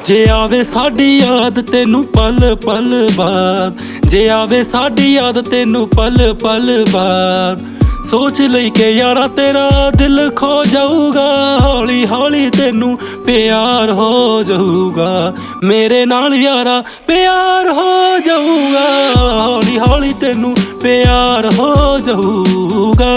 ਜੇ ਆਵੇ ਸਾਡੀ ਯਾਦ ਤੈਨੂੰ ਪਲ ਪਲ ਬਾਅਦ, ਜੇ ਆਵੇ ਸਾਡੀ ਯਾਦ ਤੈਨੂੰ ਪਲ ਪਲ ਬਾਅਦ, ਸੋਚ ਲਈ ਕਿ ਯਾਰਾ ਤੇਰਾ ਦਿਲ ਖੋ ਜਾਊਗਾ। ਹੌਲੀ ਹੌਲੀ ਤੈਨੂੰ ਪਿਆਰ ਹੋ ਜਾਊਗਾ, ਮੇਰੇ ਨਾਲ ਯਾਰਾ ਪਿਆਰ ਹੋ ਜਾਊਗਾ। ਹੌਲੀ ਹੌਲੀ ਤੈਨੂੰ ਪਿਆਰ ਹੋ ਜਾਊਗਾ।